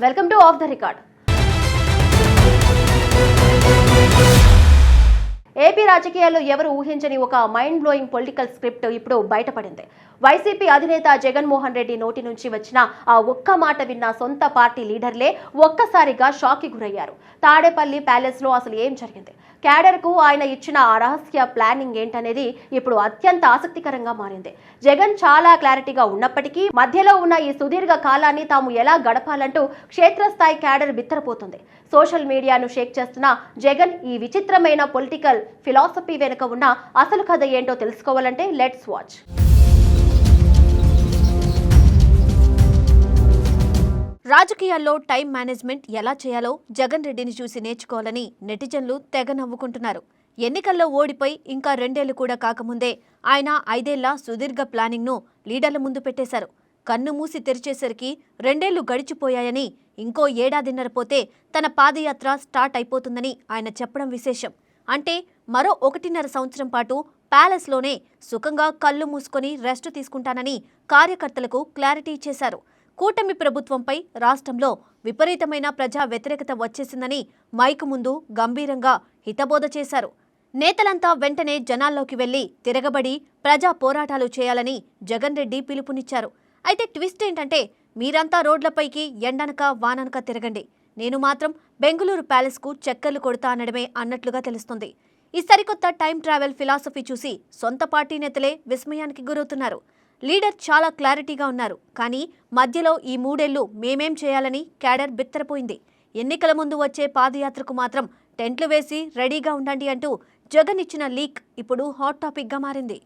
Welcome to of the record. AP రాజకీయాల్లో ఎవరు ఊహించని ఒక మైండ్ బ్లోయింగ్ పొలిటికల్ స్క్రిప్ట్ ఇప్పుడు బయటపడింది. వైసీపీ అధినేత జగన్మోహన్ రెడ్డి నోటి నుంచి వచ్చిన ఆ ఒక్క మాట విన్న సొంత పార్టీ లీడర్లే ఒక్కసారిగా షాక్కి గురయ్యారు. తాడేపల్లి ప్యాలెస్ లో అసలు ఏం జరిగింది, క్యాడర్ కు ఆయన ఇచ్చిన ఆ రహస్య ప్లానింగ్ ఏంటనేది ఇప్పుడు అత్యంత ఆసక్తికరంగా మారింది. జగన్ చాలా క్లారిటీగా ఉన్నప్పటికీ మధ్యలో ఉన్న ఈ సుదీర్ఘ కాలాన్ని తాము ఎలా గడపాలంటూ క్షేత్రస్థాయి క్యాడర్ బిత్తరపోతుంది. సోషల్ మీడియాను షేక్ చేస్తున్న జగన్ ఈ విచిత్రమైన పొలిటికల్ ఫిలాసఫీ వెనుక ఉన్న అసలు కథ ఏంటో తెలుసుకోవాలంటే లెట్స్ వాచ్. రాజకీయాల్లో టైం మేనేజ్మెంట్ ఎలా చేయాలో జగన్ రెడ్డిని చూసి నేర్చుకోవాలని నెటిజన్లు తెగ నవ్వుకుంటున్నారు. ఎన్నికల్లో ఓడిపోయి ఇంకా 2 ఏళ్లు కూడా కాకముందే ఆయన 5 ఏళ్ల సుదీర్ఘ ప్లానింగ్ను లీడర్ల ముందు పెట్టేశారు. కన్ను మూసి తెరిచేసరికి 2 ఏళ్లు గడిచిపోయాయని, ఇంకో ఏడాదిన్నర పోతే తన పాదయాత్ర స్టార్ట్ అయిపోతుందని ఆయన చెప్పడం విశేషం. అంటే మరో 1.5 సంవత్సరం పాటు ప్యాలెస్లోనే సుఖంగా కళ్ళు మూసుకొని రెస్ట్ తీసుకుంటానని కార్యకర్తలకు క్లారిటీ ఇచ్చేశారు. కూటమి ప్రభుత్వంపై రాష్ట్రంలో విపరీతమైన ప్రజా వ్యతిరేకత వచ్చేసిందని మైకు ముందు గంభీరంగా హితబోధ చేశారు. నేతలంతా వెంటనే జనాల్లోకి వెళ్లి తిరగబడి ప్రజా పోరాటాలు చేయాలని జగన్ రెడ్డి పిలుపునిచ్చారు. అయితే ట్విస్ట్ ఏంటంటే, మీరంతా రోడ్లపైకి ఎండనక వాననక తిరగండి, నేను మాత్రం బెంగళూరు ప్యాలెస్కు చక్కర్లు కొడతా అనడమే అన్నట్లుగా తెలుస్తుంది. ఈ సరికొత్త టైం ట్రావెల్ ఫిలాసఫీ చూసి సొంత పార్టీ నేతలే విస్మయానికి గురవుతున్నారు. లీడర్ చాలా క్లారిటీగా ఉన్నారు, కానీ మధ్యలో ఈ 3 ఏళ్లు మేమేం చేయాలని క్యాడర్ బిత్తరపోయింది. ఎన్నికల ముందు వచ్చే పాదయాత్రకు మాత్రం టెంట్లు వేసి రెడీగా ఉండండి అంటూ జగన్ ఇచ్చిన లీక్ ఇప్పుడు హాట్ టాపిక్గా మారింది.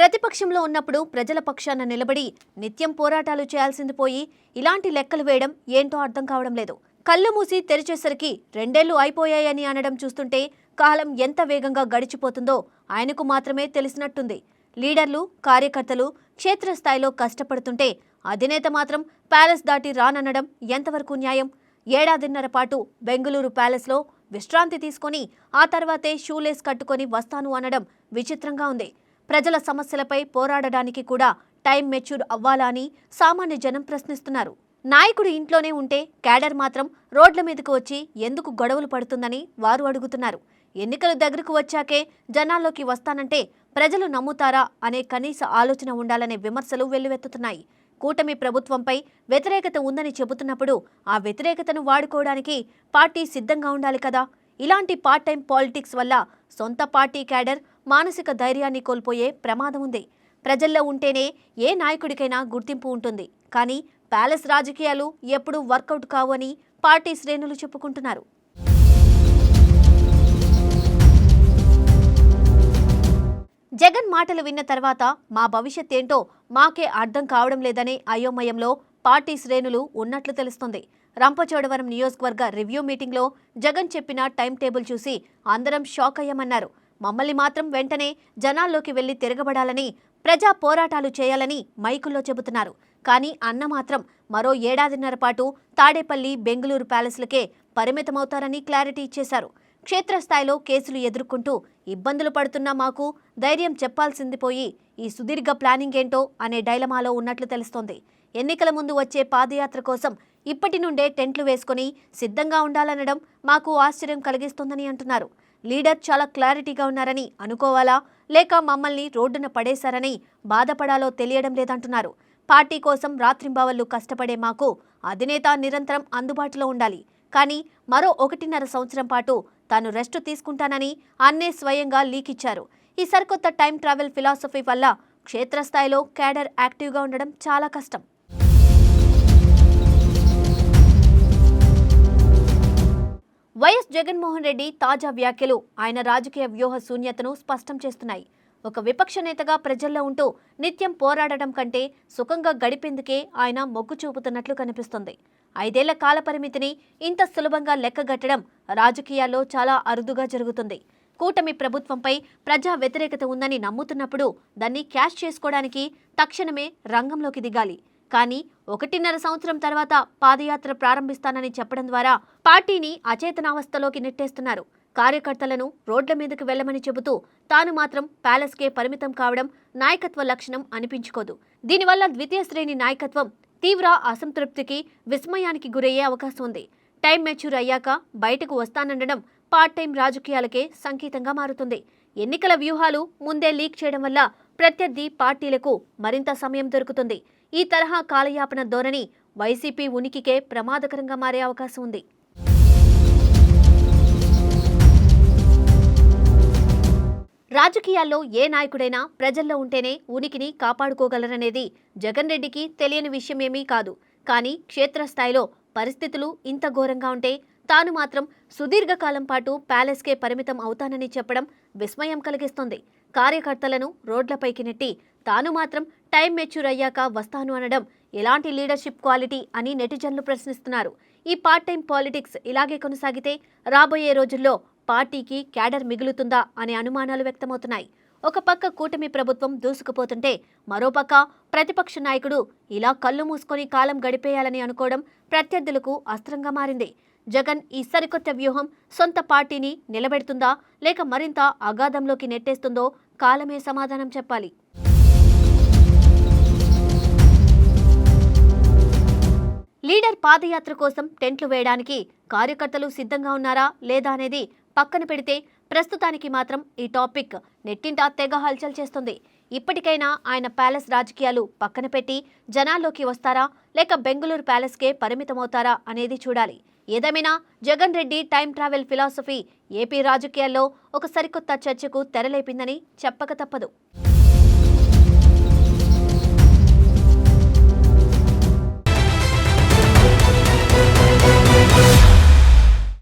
ప్రతిపక్షంలో ఉన్నప్పుడు ప్రజల పక్షాన నిలబడి నిత్యం పోరాటాలు చేయాల్సింది పోయి ఇలాంటి లెక్కలు వేయడం ఏంటో అర్థం కావడం లేదు. కళ్ళు మూసి తెరిచేసరికి 2 ఏళ్లు అయిపోయాయని అనడం చూస్తుంటే కాలం ఎంత వేగంగా గడిచిపోతుందో ఆయనకు మాత్రమే తెలిసినట్టుంది. లీడర్లు, కార్యకర్తలు క్షేత్రస్థాయిలో కష్టపడుతుంటే అధినేత మాత్రం ప్యాలెస్ దాటి రాననడం ఎంతవరకు న్యాయం? ఏడాదిన్నర పాటు బెంగళూరు ప్యాలెస్లో విశ్రాంతి తీసుకొని ఆ తర్వాతే షూలేస్ కట్టుకొని వస్తాను అనడం విచిత్రంగా ఉంది. ప్రజల సమస్యలపై పోరాడడానికి కూడా టైం మెచ్యూర్ అవ్వాలా అని సామాన్య జనం ప్రశ్నిస్తున్నారు. నాయకుడు ఇంట్లోనే ఉంటే క్యాడర్ మాత్రం రోడ్ల మీదకు వచ్చి ఎందుకు గొడవలు పడుతుందని వారు అడుగుతున్నారు. ఎన్నికలు దగ్గరకు వచ్చాకే జనాల్లోకి వస్తానంటే ప్రజలు నమ్ముతారా అనే కనీస ఆలోచన ఉండాలనే విమర్శలు వెల్లువెత్తుతున్నాయి. కూటమి ప్రభుత్వంపై వ్యతిరేకత ఉందని చెబుతున్నప్పుడు ఆ వ్యతిరేకతను వాడుకోవడానికి పార్టీ సిద్ధంగా ఉండాలి కదా. ఇలాంటి పార్ట్ టైం పాలిటిక్స్ వల్ల సొంత పార్టీ క్యాడర్ మానసిక ధైర్యాన్ని కోల్పోయే ప్రమాదం ఉంది. ప్రజల్లో ఉంటేనే ఏ నాయకుడికైనా గుర్తింపు ఉంటుంది, కానీ ప్యాలెస్ రాజకీయాలు ఎప్పుడూ వర్కౌట్ కావు అని పార్టీ శ్రేణులు చెప్పుకుంటున్నారు. జగన్ మాటలు విన్న తర్వాత మా భవిష్యత్ ఏంటో మాకే అర్థం కావడం లేదనే అయోమయంలో పార్టీ శ్రేణులు ఉన్నట్లు తెలుస్తుంది. రంపచోడవరం నియోజకవర్గ రివ్యూ మీటింగ్లో జగన్ చెప్పిన టైం టేబుల్ చూసి అందరం షాక్ అయ్యామన్నారు. మమ్మల్ని మాత్రం వెంటనే జనాల్లోకి వెళ్లి తిరగబడాలని, ప్రజా పోరాటాలు చేయాలని మైకుల్లో చెబుతున్నారు. కానీ అన్న మాత్రం మరో ఏడాదిన్నర పాటు తాడేపల్లి, బెంగళూరు ప్యాలెస్లకే పరిమితమవుతారని క్లారిటీ ఇచ్చేశారు. క్షేత్రస్థాయిలో కేసులు ఎదుర్కొంటూ ఇబ్బందులు పడుతున్న మాకు ధైర్యం చెప్పాల్సింది పోయి ఈ సుదీర్ఘ ప్లానింగ్ ఏంటో అనే డైలమాలో ఉన్నట్లు తెలుస్తోంది. ఎన్నికల ముందు వచ్చే పాదయాత్ర కోసం ఇప్పటి నుండే టెంట్లు వేసుకుని సిద్ధంగా ఉండాలనడం మాకు ఆశ్చర్యం కలిగిస్తోందని అంటున్నారు. లీడర్ చాలా క్లారిటీగా ఉన్నారని అనుకోవాలా, లేక మమ్మల్ని రోడ్డున పడేశారని బాధపడాలో తెలియడం లేదంటున్నారు. పార్టీ కోసం రాత్రింబావళ్లు కష్టపడే మాకు అధినేత నిరంతరం అందుబాటులో ఉండాలి, కానీ మరో 1.5 సంవత్సరం పాటు తాను రెస్ట్ తీసుకుంటానని అన్నే స్వయంగా లీక్ ఇచ్చారు. ఈ సరికొత్త టైం ట్రావెల్ ఫిలాసఫీ వల్ల క్షేత్రస్థాయిలో క్యాడర్ యాక్టివ్గా ఉండడం చాలా కష్టం. వైఎస్ జగన్మోహన్ రెడ్డి తాజా వ్యాఖ్యలు ఆయన రాజకీయ వ్యూహ శూన్యతను స్పష్టం చేస్తున్నాయి. ఒక విపక్ష నేతగా ప్రజల్లో ఉంటూ నిత్యం పోరాడడం కంటే సుఖంగా గడిపేందుకే ఆయన మొగ్గు చూపుతున్నట్లు కనిపిస్తుంది. 5 ఏళ్ల కాలపరిమితిని ఇంత సులభంగా లెక్కగట్టడం రాజకీయాల్లో చాలా అరుదుగా జరుగుతుంది. కూటమి ప్రభుత్వంపై ప్రజా వ్యతిరేకత ఉందని నమ్ముతున్నప్పుడు దాన్ని క్యాష్ చేసుకోవడానికి తక్షణమే రంగంలోకి దిగాలి. కానీ 1.5 సంవత్సరం తర్వాత పాదయాత్ర ప్రారంభిస్తానని చెప్పడం ద్వారా పార్టీని అచేతనావస్థలోకి నెట్టేస్తున్నారు. కార్యకర్తలను రోడ్ల మీదకు వెళ్లమని చెబుతూ తాను మాత్రం ప్యాలెస్కే పరిమితం కావడం నాయకత్వ లక్షణం అనిపించుకోదు. దీనివల్ల ద్వితీయ శ్రేణి నాయకత్వం తీవ్ర అసంతృప్తికి, విస్మయానికి గురయ్యే అవకాశం ఉంది. టైం మెచ్యూర్ అయ్యాక బయటకు వస్తాననడం పార్ట్ టైం రాజకీయాలకే సంకేతంగా మారుతుంది. ఎన్నికల వ్యూహాలు ముందే లీక్ చేయడం వల్ల ప్రత్యర్థి పార్టీలకు మరింత సమయం దొరుకుతుంది. ఈ తరహా కాలయాపన ధోరణి వైసీపీ ఉనికికే ప్రమాదకరంగా మారే అవకాశం ఉంది. రాజకీయాల్లో ఏ నాయకుడైనా ప్రజల్లో ఉంటేనే ఉనికిని కాపాడుకోగలరనేది జగన్ రెడ్డికి తెలియని విషయమేమీ కాదు. కానీ క్షేత్రస్థాయిలో పరిస్థితులు ఇంత ఘోరంగా ఉంటే తాను మాత్రం సుదీర్ఘకాలం పాటు ప్యాలెస్కే పరిమితం అవుతానని చెప్పడం విస్మయం కలిగిస్తోంది. కార్యకర్తలను రోడ్లపైకి నెట్టి తాను మాత్రం టైం మెచ్యూర్ అయ్యాక వస్తాను అనడం ఎలాంటి లీడర్షిప్ క్వాలిటీ అని నెటిజన్లు ప్రశ్నిస్తున్నారు. ఈ పార్ట్ టైం పాలిటిక్స్ ఇలాగే కొనసాగితే రాబోయే రోజుల్లో పార్టీకి క్యాడర్ మిగులుతుందా అనే అనుమానాలు వ్యక్తమవుతున్నాయి. ఒక పక్క కూటమి ప్రభుత్వం దూసుకుపోతుంటే మరోపక్క ప్రతిపక్ష నాయకుడు ఇలా కళ్ళు మూసుకొని కాలం గడిపేయాలని అనుకోవడం ప్రత్యర్థులకు అస్త్రంగా మారింది. జగన్ ఈ సరికొత్త వ్యూహం సొంత పార్టీని నిలబెడుతుందా లేక మరింత అగాధంలోకి నెట్టేస్తుందో కాలమే సమాధానం చెప్పాలి. లీడర్ పాదయాత్ర కోసం టెంట్లు వేయడానికి కార్యకర్తలు సిద్ధంగా ఉన్నారా లేదా అనేది పక్కన పెడితే ప్రస్తుతానికి మాత్రం ఈ టాపిక్ నెట్టింటా తెగ హల్చల్ చేస్తుంది. ఇప్పటికైనా ఆయన ప్యాలెస్ రాజకీయాలు పక్కన పెట్టి జనాల్లోకి వస్తారా లేక బెంగళూరు ప్యాలెస్కే పరిమితమవుతారా అనేది చూడాలి. ఏదేమైనా Jagan Reddy time travel philosophy AP రాజకీయాల్లో ఒక సరికొత్త చర్చకు తెరలేపిందని చెప్పక తప్పదు.